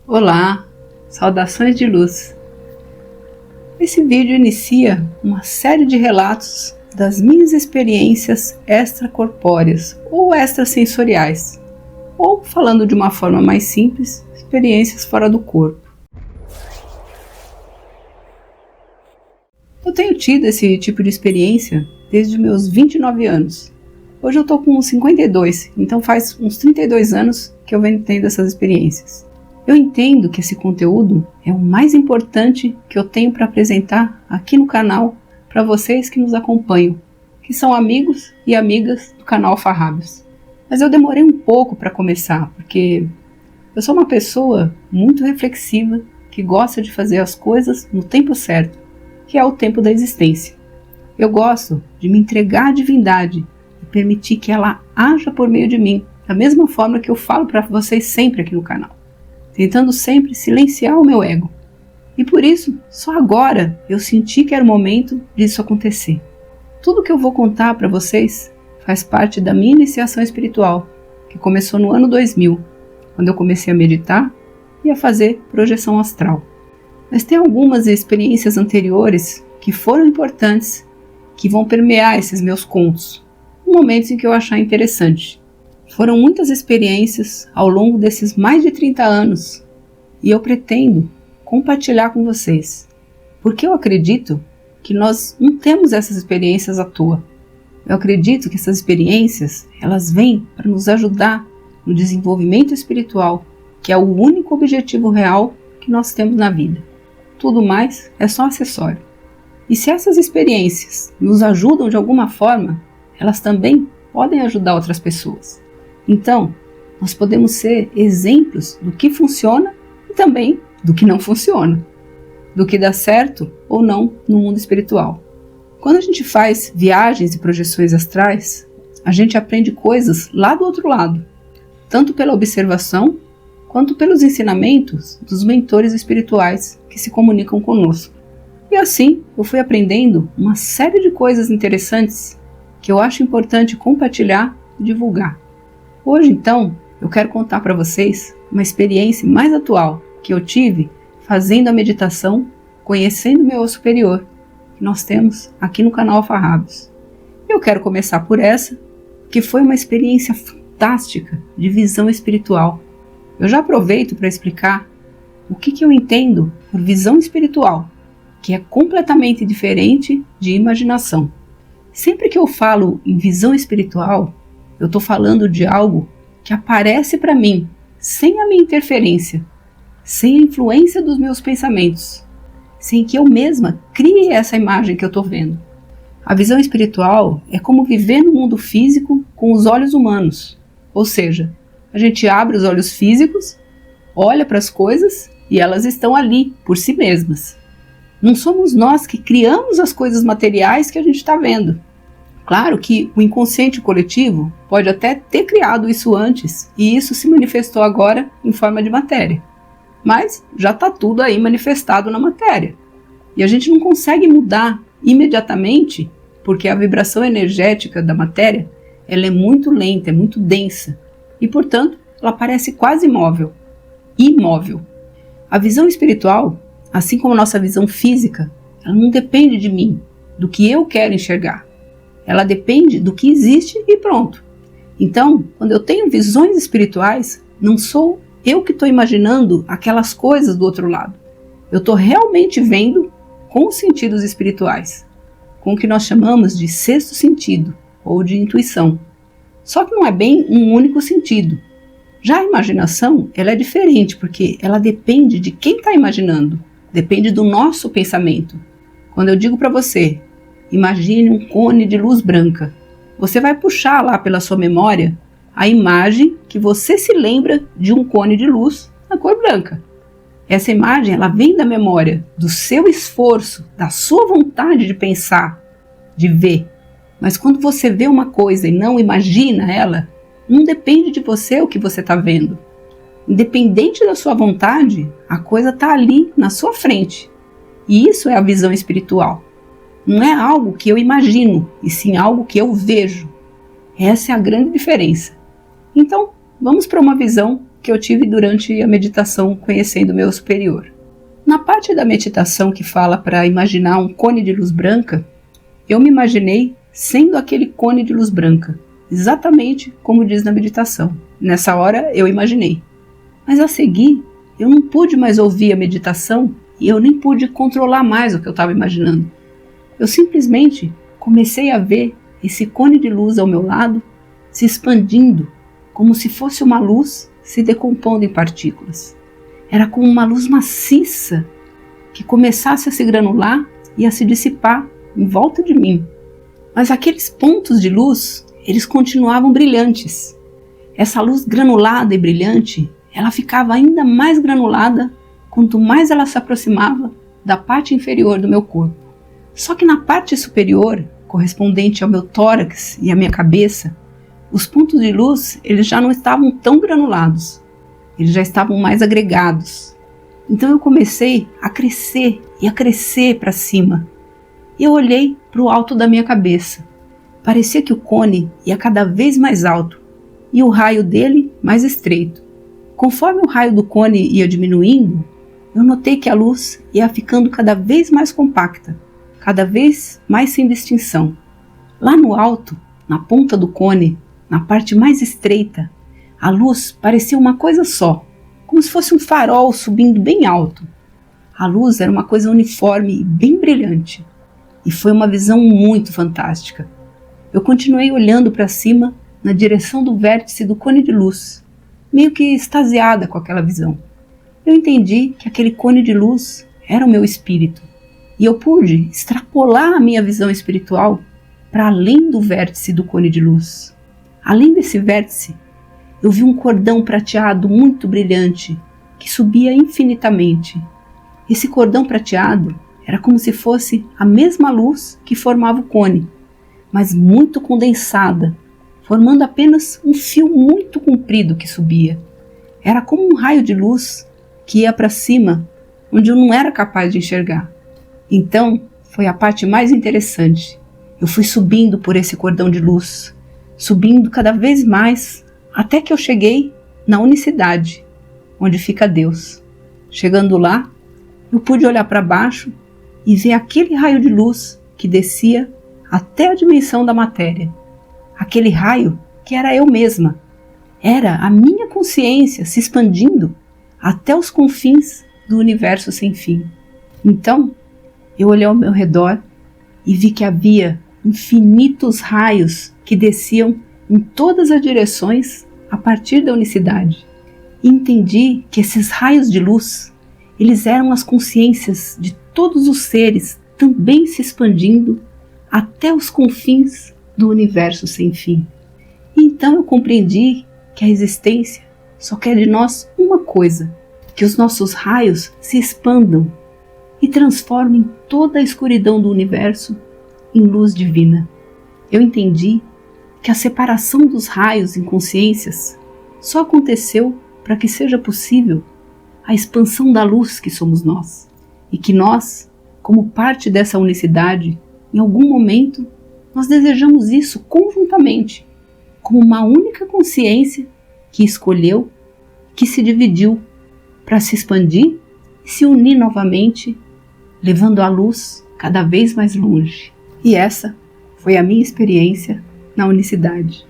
Olá, saudações de luz. Esse vídeo inicia uma série de relatos das minhas experiências extracorpóreas ou extrasensoriais, ou, falando de uma forma mais simples, experiências fora do corpo. Eu tenho tido esse tipo de experiência desde os meus 29 anos. Hoje eu estou com 52, então faz uns 32 anos que eu venho tendo essas experiências. Eu entendo que esse conteúdo é o mais importante que eu tenho para apresentar aqui no canal para vocês que nos acompanham, que são amigos e amigas do canal Farrábios. Mas eu demorei um pouco para começar, porque eu sou uma pessoa muito reflexiva, que gosta de fazer as coisas no tempo certo, que é o tempo da existência. Eu gosto de me entregar à divindade e permitir que ela haja por meio de mim, da mesma forma que eu falo para vocês sempre aqui no canal, tentando sempre silenciar o meu ego. E por isso, só agora eu senti que era o momento disso acontecer. Tudo que eu vou contar para vocês faz parte da minha iniciação espiritual, que começou no ano 2000, quando eu comecei a meditar e a fazer projeção astral. Mas tem algumas experiências anteriores que foram importantes, que vão permear esses meus contos, em momentos em que eu achar interessante. Foram muitas experiências ao longo desses mais de 30 anos e eu pretendo compartilhar com vocês, porque eu acredito que nós não temos essas experiências à toa. Eu acredito que essas experiências, elas vêm para nos ajudar no desenvolvimento espiritual, que é o único objetivo real que nós temos na vida. Tudo mais é só acessório. E se essas experiências nos ajudam de alguma forma, elas também podem ajudar outras pessoas. Então, nós podemos ser exemplos do que funciona e também do que não funciona, do que dá certo ou não no mundo espiritual. Quando a gente faz viagens e projeções astrais, a gente aprende coisas lá do outro lado, tanto pela observação quanto pelos ensinamentos dos mentores espirituais que se comunicam conosco. E assim, eu fui aprendendo uma série de coisas interessantes que eu acho importante compartilhar e divulgar. Hoje, então, eu quero contar para vocês uma experiência mais atual que eu tive fazendo a meditação, conhecendo meu eu superior, que nós temos aqui no canal Farrábios. Eu quero começar por essa, que foi uma experiência fantástica de visão espiritual. Eu já aproveito para explicar o que eu entendo por visão espiritual, que é completamente diferente de imaginação. Sempre que eu falo em visão espiritual, eu estou falando de algo que aparece para mim, sem a minha interferência, sem a influência dos meus pensamentos, sem que eu mesma crie essa imagem que eu estou vendo. A visão espiritual é como viver no mundo físico com os olhos humanos, ou seja, a gente abre os olhos físicos, olha para as coisas e elas estão ali, por si mesmas. Não somos nós que criamos as coisas materiais que a gente está vendo. Claro que o inconsciente coletivo pode até ter criado isso antes e isso se manifestou agora em forma de matéria. Mas já está tudo aí manifestado na matéria. E a gente não consegue mudar imediatamente porque a vibração energética da matéria ela é muito lenta, é muito densa. E, portanto, ela parece quase imóvel. A visão espiritual, assim como a nossa visão física, ela não depende de mim, do que eu quero enxergar. Ela depende do que existe e pronto. Então, quando eu tenho visões espirituais, não sou eu que estou imaginando aquelas coisas do outro lado. Eu estou realmente vendo com os sentidos espirituais, com o que nós chamamos de sexto sentido ou de intuição. Só que não é bem um único sentido. Já a imaginação, ela é diferente, porque ela depende de quem está imaginando, depende do nosso pensamento. Quando eu digo para você, imagine um cone de luz branca, você vai puxar lá pela sua memória a imagem que você se lembra de um cone de luz na cor branca. Essa imagem, ela vem da memória, do seu esforço, da sua vontade de pensar, de ver. Mas quando você vê uma coisa e não imagina ela, não depende de você o que você está vendo. Independente da sua vontade, a coisa está ali na sua frente. E isso é a visão espiritual. Não é algo que eu imagino, e sim algo que eu vejo. Essa é a grande diferença. Então, vamos para uma visão que eu tive durante a meditação conhecendo o meu superior. Na parte da meditação que fala para imaginar um cone de luz branca, eu me imaginei sendo aquele cone de luz branca, exatamente como diz na meditação. Nessa hora eu imaginei. Mas a seguir, eu não pude mais ouvir a meditação e eu nem pude controlar mais o que eu estava imaginando. Eu simplesmente comecei a ver esse cone de luz ao meu lado se expandindo, como se fosse uma luz se decompondo em partículas. Era como uma luz maciça que começasse a se granular e a se dissipar em volta de mim. Mas aqueles pontos de luz, eles continuavam brilhantes. Essa luz granulada e brilhante, ela ficava ainda mais granulada quanto mais ela se aproximava da parte inferior do meu corpo. Só que na parte superior, correspondente ao meu tórax e à minha cabeça, os pontos de luz eles já não estavam tão granulados, eles já estavam mais agregados. Então eu comecei a crescer e a crescer para cima. E eu olhei para o alto da minha cabeça. Parecia que o cone ia cada vez mais alto e o raio dele mais estreito. Conforme o raio do cone ia diminuindo, eu notei que a luz ia ficando cada vez mais compacta, cada vez mais sem distinção. Lá no alto, na ponta do cone, na parte mais estreita, a luz parecia uma coisa só, como se fosse um farol subindo bem alto. A luz era uma coisa uniforme e bem brilhante, e foi uma visão muito fantástica. Eu continuei olhando para cima, na direção do vértice do cone de luz, meio que extasiada com aquela visão. Eu entendi que aquele cone de luz era o meu espírito, e eu pude extrapolar a minha visão espiritual para além do vértice do cone de luz. Além desse vértice, eu vi um cordão prateado muito brilhante que subia infinitamente. Esse cordão prateado era como se fosse a mesma luz que formava o cone, mas muito condensada, formando apenas um fio muito comprido que subia. Era como um raio de luz que ia para cima, onde eu não era capaz de enxergar. Então, foi a parte mais interessante. Eu fui subindo por esse cordão de luz, subindo cada vez mais, até que eu cheguei na unicidade, onde fica Deus. Chegando lá, eu pude olhar para baixo e ver aquele raio de luz que descia até a dimensão da matéria. Aquele raio que era eu mesma. Era a minha consciência se expandindo até os confins do universo sem fim. Então, eu olhei ao meu redor e vi que havia infinitos raios que desciam em todas as direções a partir da unicidade. E entendi que esses raios de luz, eles eram as consciências de todos os seres também se expandindo até os confins do universo sem fim. E então eu compreendi que a existência só quer de nós uma coisa, que os nossos raios se expandam e transformem toda a escuridão do universo em luz divina. Eu entendi que a separação dos raios em consciências só aconteceu para que seja possível a expansão da luz que somos nós, e que nós, como parte dessa unicidade, em algum momento, nós desejamos isso conjuntamente, como uma única consciência que escolheu, que se dividiu para se expandir e se unir novamente, levando a luz cada vez mais longe. E essa foi a minha experiência na unicidade.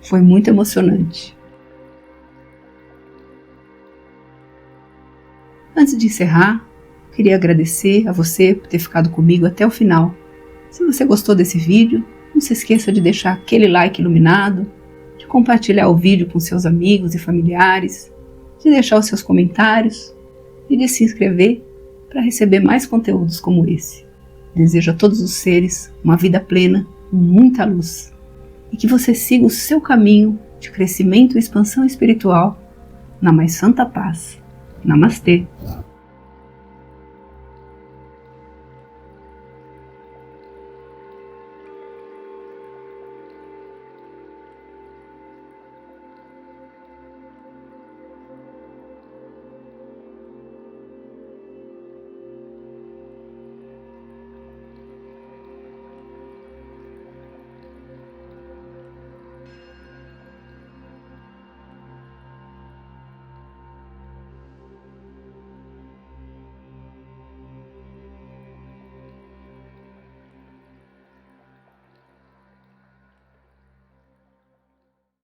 Foi muito emocionante. Antes de encerrar, queria agradecer a você por ter ficado comigo até o final. Se você gostou desse vídeo, não se esqueça de deixar aquele like iluminado, de compartilhar o vídeo com seus amigos e familiares, de deixar os seus comentários e de se inscrever para receber mais conteúdos como esse. Desejo a todos os seres uma vida plena, com muita luz, e que você siga o seu caminho de crescimento e expansão espiritual na mais santa paz. Namastê!